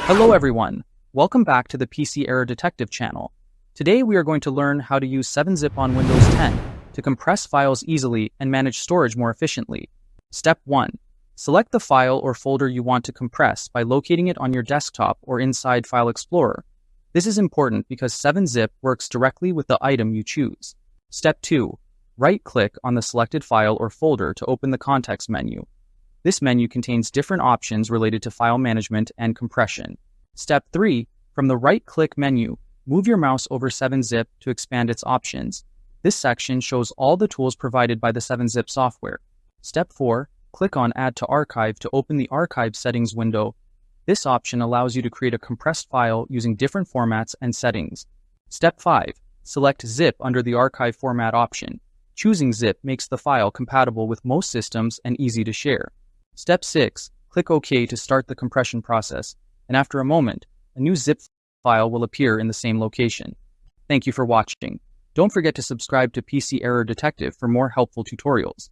Hello everyone, welcome back to the PC Error Detective channel. Today we are going to learn how to use 7-zip on Windows 10 to compress files easily and manage storage more efficiently. Step 1. Select the file or folder you want to compress by locating it on your desktop or inside File Explorer. This is important because 7-zip works directly with the item you choose. Step 2. Right-click on the selected file or folder to open the context menu. This menu contains different options related to file management and compression. Step 3. From the right-click menu, move your mouse over 7-zip to expand its options. This section shows all the tools provided by the 7-zip software. Step 4. Click on Add to Archive to open the Archive Settings window. This option allows you to create a compressed file using different formats and settings. Step 5. Select Zip under the Archive Format option. Choosing Zip makes the file compatible with most systems and easy to share. Step 6. Click OK to start the compression process, and after a moment, a new zip file will appear in the same location. Thank you for watching. Don't forget to subscribe to PC Error Detective for more helpful tutorials.